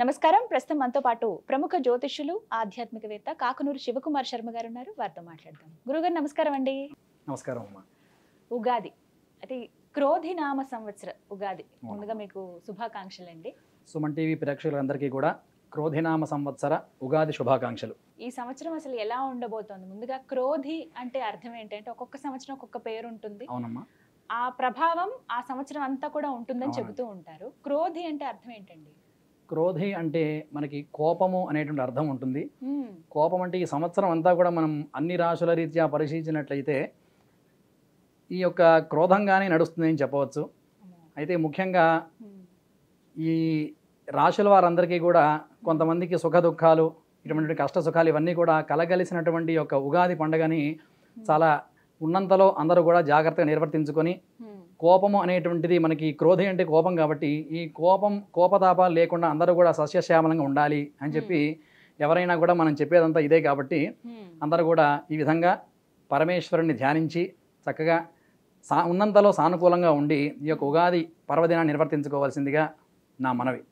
నమస్కారం. ప్రస్తుతం మనతో పాటు ప్రముఖ జ్యోతిష్యులు, ఆధ్యాత్మికవేత్త కాకునూరు శివకుమార్ శర్మ గారు ఉన్నారు. వారితో మాట్లాడదాం. గురుగారు నమస్కారం అండి. నమస్కారం అమ్మా. ఉగాది అది క్రోధినామ సంవత్సర ఉగాది. ముందుగా మీకు శుభాకాంక్షలు అండి. సుమన్ టీవీ ప్రేక్షకులందరికీ కూడా క్రోధినామ సంవత్సర ఉగాది శుభాకాంక్షలు. ఈ సంవత్సరం అసలు ఎలా ఉండబోతోంది? ముందుగా క్రోధి అంటే అర్థం ఏంటంటే ఒక్కొక్క సంవత్సరం ఒక్కొక్క పేరు ఉంటుంది. అవునమ్మా. ఆ ప్రభావం ఆ సంవత్సరం అంతా కూడా ఉంటుందని చెబుతూ ఉంటారు. క్రోధి అంటే అర్థం ఏంటండి? క్రోధి అంటే మనకి కోపము అనేటువంటి అర్థం ఉంటుంది. కోపం అంటే ఈ సంవత్సరం అంతా కూడా మనం అన్ని రాశుల రీత్యా పరిశీలించినట్లయితే ఈ యొక్క క్రోధంగానే నడుస్తుందని చెప్పవచ్చు. అయితే ముఖ్యంగా ఈ రాశుల వారందరికీ కూడా కొంతమందికి సుఖ దుఃఖాలు, ఇటువంటి కష్ట సుఖాలు ఇవన్నీ కూడా కలగలిసినటువంటి యొక్క ఉగాది పండుగని చాలా ఉన్నంతలో అందరూ కూడా జాగ్రత్తగా నిర్వర్తించుకొని, కోపము అనేటువంటిది మనకి క్రోధి అంటే కోపం కాబట్టి ఈ కోపతాపాలు లేకుండా అందరూ కూడా సస్యశ్యామలంగా ఉండాలి అని చెప్పి ఎవరైనా కూడా మనం చెప్పేదంతా ఇదే కాబట్టి అందరూ కూడా ఈ విధంగా పరమేశ్వరుని ధ్యానించి చక్కగా ఉన్నంతలో సానుకూలంగా ఉండి ఈ యొక్క ఉగాది పర్వదినాన్ని నిర్వర్తించుకోవాల్సిందిగా నా మనవి.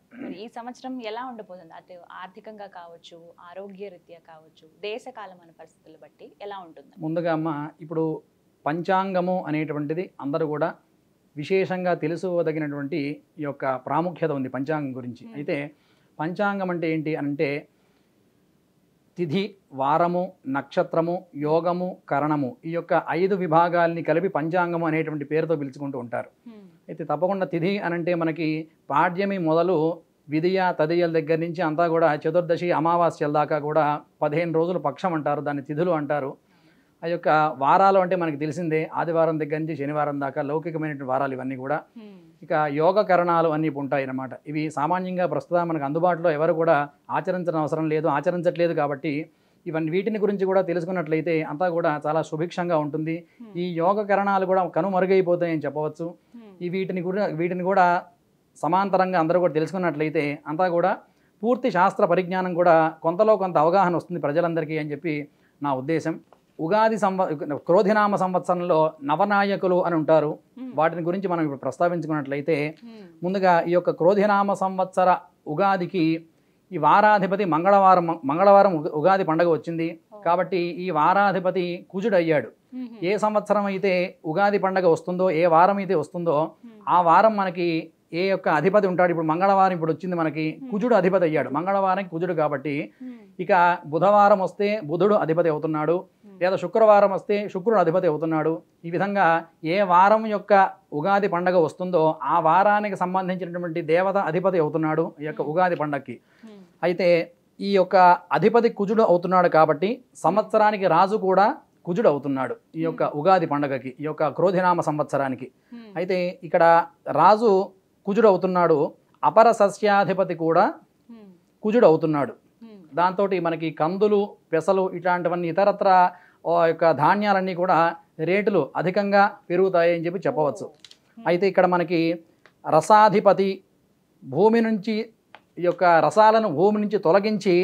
ఈ సంవత్సరం ఎలా ఉండబోతుంది? అటు ఆర్థికంగా కావచ్చు, ఆరోగ్య రీత్యా కావచ్చు, దేశకాలమైన పరిస్థితులు బట్టి ఎలా ఉంటుంది? ముందుగా అమ్మ, ఇప్పుడు పంచాంగము అనేటువంటిది అందరూ కూడా విశేషంగా తెలుసుకోదగినటువంటి ఈ యొక్క ప్రాముఖ్యత ఉంది పంచాంగం గురించి. అయితే పంచాంగం అంటే ఏంటి అంటే తిథి, వారము, నక్షత్రము, యోగము, కరణము ఈ యొక్క 5 విభాగాల్ని కలిపి పంచాంగము అనేటువంటి పేరుతో పిలుచుకుంటూ ఉంటారు. అయితే తప్పకుండా తిథి అనంటే మనకి పాడ్యమి మొదలు విధియ తదియల దగ్గర నుంచి అంతా కూడా చతుర్దశి అమావాస్యల దాకా కూడా 15 రోజులు పక్షం అంటారు, దాన్ని తిథులు అంటారు. ఆ యొక్క వారాలు అంటే మనకి తెలిసిందే, ఆదివారం దగ్గర నుంచి శనివారం దాకా లౌకికమైనటువంటి వారాలు ఇవన్నీ కూడా. ఇక యోగ కరణాలు అన్నీ ఉంటాయి అన్నమాట. ఇవి సామాన్యంగా ప్రస్తుతం మనకు అందుబాటులో ఎవరు కూడా ఆచరించడం అవసరం లేదు, ఆచరించట్లేదు కాబట్టి వీటిని గురించి కూడా తెలుసుకున్నట్లయితే అంతా కూడా చాలా సుభిక్షంగా ఉంటుంది. ఈ యోగ కరణాలు కూడా కనుమరుగైపోతాయని చెప్పవచ్చు. వీటిని కూడా సమాంతరంగా అందరూ కూడా తెలుసుకున్నట్లయితే అంతా కూడా పూర్తి శాస్త్ర పరిజ్ఞానం కూడా కొంతలో కొంత అవగాహన వస్తుంది ప్రజలందరికీ అని చెప్పి నా ఉద్దేశం. ఉగాది క్రోధినామ సంవత్సరంలో నవనాయకులు అని ఉంటారు. వాటిని గురించి మనం ఇప్పుడు ప్రస్తావించుకున్నట్లయితే ముందుగా ఈ యొక్క క్రోధినామ సంవత్సర ఉగాదికి ఈ వారాధిపతి మంగళవారం ఉగాది పండుగ వచ్చింది కాబట్టి ఈ వారాధిపతి కుజుడు అయ్యాడు. ఏ సంవత్సరం అయితే ఉగాది పండుగ వస్తుందో, ఏ వారం అయితే వస్తుందో ఆ వారం మనకి ఏ యొక్క అధిపతి ఉంటాడు. ఇప్పుడు మంగళవారం ఇప్పుడు వచ్చింది మనకి, కుజుడు అధిపతి అయ్యాడు. మంగళవారం కుజుడు కాబట్టి ఇక బుధవారం వస్తే బుధుడు అధిపతి అవుతున్నాడు, లేదా శుక్రవారం వస్తే శుక్రుడు అధిపతి అవుతున్నాడు. ఈ విధంగా ఏ వారం యొక్క ఉగాది పండుగ వస్తుందో ఆ వారానికి సంబంధించినటువంటి దేవత అధిపతి అవుతున్నాడు ఈ యొక్క ఉగాది పండగకి. అయితే ఈ యొక్క అధిపతి కుజుడు అవుతున్నాడు కాబట్టి సంవత్సరానికి రాజు కూడా కుజుడు అవుతున్నాడు ఈ యొక్క ఉగాది పండగకి, ఈ యొక్క క్రోధినామ సంవత్సరానికి. అయితే ఇక్కడ రాజు కుజుడు అవుతున్నాడు, అపర సస్యాధిపతి కూడా కుజుడు అవుతున్నాడు. దాంతో మనకి కందులు, పెసలు ఇట్లాంటివన్నీ ఇతరత్ర యొక్క ధాన్యాలన్నీ కూడా రేటులు అధికంగా పెరుగుతాయి అని చెప్పి చెప్పవచ్చు. అయితే ఇక్కడ మనకి రసాధిపతి భూమి నుంచి ఈ యొక్క రసాలను భూమి నుంచి తొలగించి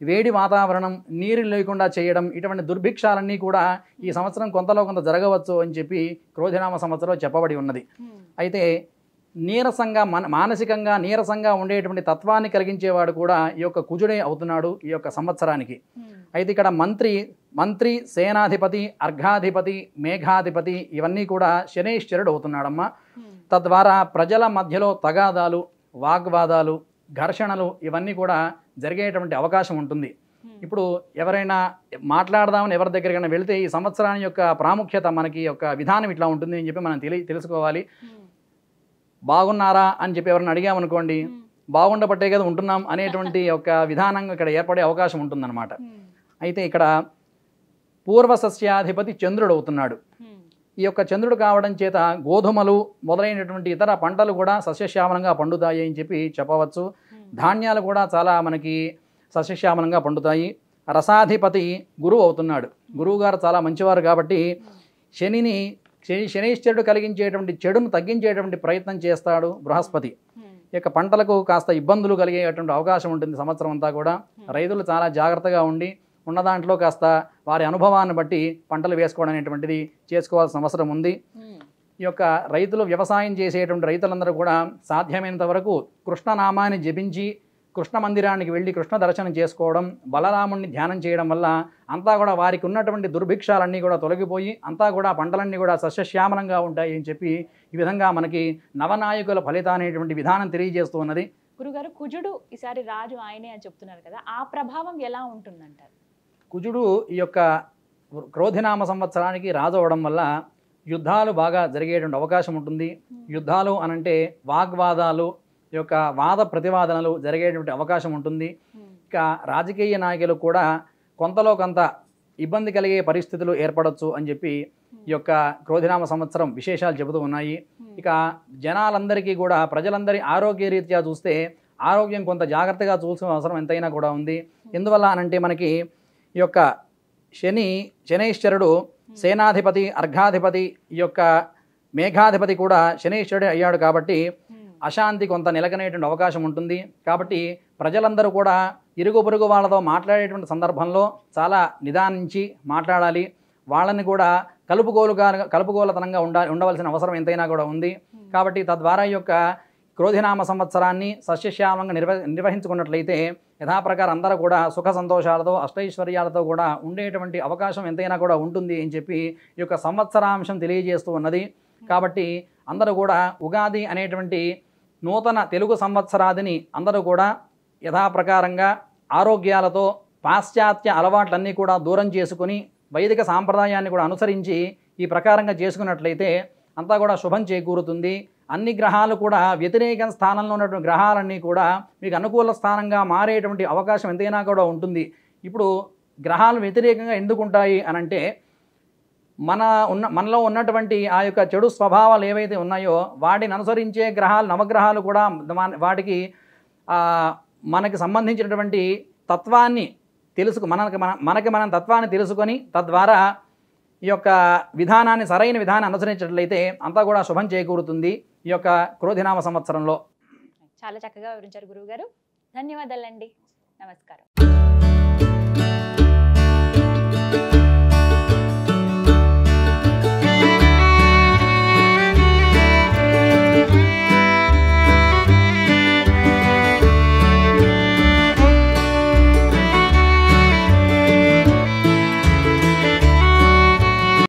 వేడి వాతావరణం, నీరు లేకుండా చేయడం, ఇటువంటి దుర్భిక్షాలన్నీ కూడా ఈ సంవత్సరం కొంతలో కొంత జరగవచ్చు అని చెప్పి క్రోధినామ సంవత్సరంలో చెప్పబడి ఉన్నది. అయితే నీరసంగా మానసికంగా నీరసంగా ఉండేటువంటి తత్వాన్ని కలిగించేవాడు కూడా ఈ యొక్క కుజుడే అవుతున్నాడు ఈ యొక్క సంవత్సరానికి. అయితే ఇక్కడ మంత్రి, సేనాధిపతి, అర్ఘాధిపతి, మేఘాధిపతి ఇవన్నీ కూడా శనైశ్చరుడు అవుతున్నాడమ్మా. తద్వారా ప్రజల మధ్యలో తగాదాలు, వాగ్వాదాలు, ఘర్షణలు ఇవన్నీ కూడా జరిగేటువంటి అవకాశం ఉంటుంది. ఇప్పుడు ఎవరైనా మాట్లాడదామని ఎవరి దగ్గరికైనా వెళితే ఈ సంవత్సరాన్ని యొక్క ప్రాముఖ్యత మనకి యొక్క విధానం ఇట్లా ఉంటుంది అని చెప్పి మనం తెలుసుకోవాలి. బాగున్నారా అని చెప్పి ఎవరైనా అడిగామనుకోండి, బాగుండబట్టే కదా ఉంటున్నాం అనేటువంటి ఒక విధానం ఇక్కడ ఏర్పడే అవకాశం ఉంటుందన్నమాట. అయితే ఇక్కడ పూర్వసస్యాధిపతి చంద్రుడు అవుతున్నాడు. ఈ యొక్క చంద్రుడు కావడం చేత గోధుమలు మొదలైనటువంటి ఇతర పంటలు కూడా సస్యశ్యామలంగా పండుతాయి అని చెప్పి చెప్పవచ్చు. ధాన్యాలు కూడా చాలా మనకి సస్యశ్యామలంగా పండుతాయి. రసాధిపతి గురువు అవుతున్నాడు. గురువు గారు చాలా మంచివారు కాబట్టి శనైశ్చరుడు కలిగించేటువంటి చెడును తగ్గించేటువంటి ప్రయత్నం చేస్తాడు బృహస్పతి. ఈ యొక్క పంటలకు కాస్త ఇబ్బందులు కలిగేటువంటి అవకాశం ఉంటుంది సంవత్సరం అంతా కూడా. రైతులు చాలా జాగ్రత్తగా ఉండి ఉన్న దాంట్లో కాస్త వారి అనుభవాన్ని బట్టి పంటలు వేసుకోవడం అనేటువంటిది చేసుకోవాల్సిన అవసరం ఉంది. ఈ యొక్క రైతులు వ్యవసాయం చేసేటువంటి రైతులందరూ కూడా సాధ్యమైనంత వరకు కృష్ణనామాన్ని జపించి కృష్ణ మందిరానికి వెళ్ళి కృష్ణ దర్శనం చేసుకోవడం, బలరాముణ్ణి ధ్యానం చేయడం వల్ల అంతా కూడా వారికి ఉన్నటువంటి దుర్భిక్షాలన్నీ కూడా తొలగిపోయి అంతా కూడా పంటలన్నీ కూడా సస్యశ్యామలంగా ఉంటాయి అని చెప్పి ఈ విధంగా మనకి నవనాయకుల ఫలిత అనేటువంటి విధానం తెలియజేస్తూ ఉన్నది. గురుగారు, కుజుడు ఈసారి రాజు ఆయనే అని చెప్తున్నారు కదా, ఆ ప్రభావం ఎలా ఉంటుందంటారు? కుజుడు ఈ యొక్క క్రోధినామ సంవత్సరానికి రాజు అవడం వల్ల యుద్ధాలు బాగా జరిగేటువంటి అవకాశం ఉంటుంది. యుద్ధాలు అనంటే వాగ్వాదాలు, ఈ యొక్క వాద ప్రతివాదనలు జరిగేటువంటి అవకాశం ఉంటుంది. ఇక రాజకీయ నాయకులు కూడా కొంతలో కొంత ఇబ్బంది కలిగే పరిస్థితులు ఏర్పడవచ్చు అని చెప్పి ఈ యొక్క క్రోధినామ సంవత్సరం విశేషాలు చెబుతూ ఉన్నాయి. ఇక జనాలందరికీ కూడా ప్రజలందరి ఆరోగ్య రీత్యా చూస్తే ఆరోగ్యం కొంత జాగ్రత్తగా చూసిన అవసరం ఎంతైనా కూడా ఉంది. ఎందువల్ల అనంటే మనకి ఈ యొక్క శనైశ్వరుడు సేనాధిపతి, అర్ఘాధిపతి, ఈ యొక్క మేఘాధిపతి కూడా శనైశ్వరుడే అయ్యాడు కాబట్టి అశాంతి కొంత నెలకొనేటువంటి అవకాశం ఉంటుంది. కాబట్టి ప్రజలందరూ కూడా ఇరుగు పొరుగు వాళ్ళతో సందర్భంలో చాలా నిదానించి మాట్లాడాలి. వాళ్ళని కూడా కలుపుగోలుతనంగా ఉండవలసిన అవసరం ఎంతైనా కూడా ఉంది. కాబట్టి తద్వారా ఈ యొక్క క్రోధినామ సంవత్సరాన్ని సస్యశ్యామలంగా నిర్వహించుకున్నట్లయితే యథాప్రకారం అందరూ కూడా సుఖ సంతోషాలతో అష్టైశ్వర్యాలతో కూడా ఉండేటువంటి అవకాశం ఎంతైనా కూడా ఉంటుంది అని చెప్పి ఈ యొక్క సంవత్సరాంశం తెలియజేస్తూ ఉన్నది. కాబట్టి అందరూ కూడా ఉగాది అనేటువంటి నూతన తెలుగు సంవత్సరాదిని అందరూ కూడా యథాప్రకారంగా ఆరోగ్యాలతో పాశ్చాత్య అలవాట్లన్నీ కూడా దూరం చేసుకుని వైదిక సాంప్రదాయాన్ని కూడా అనుసరించి ఈ ప్రకారంగా చేసుకున్నట్లయితే అంతా కూడా శుభం చేకూరుతుంది. అన్ని గ్రహాలు కూడా వ్యతిరేక స్థానంలో ఉన్నటువంటి గ్రహాలన్నీ కూడా మీకు అనుకూల స్థానంగా మారేటువంటి అవకాశం ఎంతైనా కూడా ఉంటుంది. ఇప్పుడు గ్రహాలు వ్యతిరేకంగా ఎందుకు ఉంటాయి అనంటే మనలో ఉన్నటువంటి ఆ యొక్క చెడు స్వభావాలు ఏవైతే ఉన్నాయో వాటిని అనుసరించే గ్రహాలు, నవగ్రహాలు కూడా వాటికి మనకి సంబంధించినటువంటి తత్వాన్ని మనం తత్వాన్ని తెలుసుకొని తద్వారా ఈ యొక్క విధానాన్ని, సరైన విధానాన్ని అనుసరించినట్లయితే అంతా కూడా శుభం చేకూరుతుంది ఈ యొక్క క్రోధినామ సంవత్సరంలో. చాలా చక్కగా వివరించారు గురువుగారు. ధన్యవాదాలండి. నమస్కారం.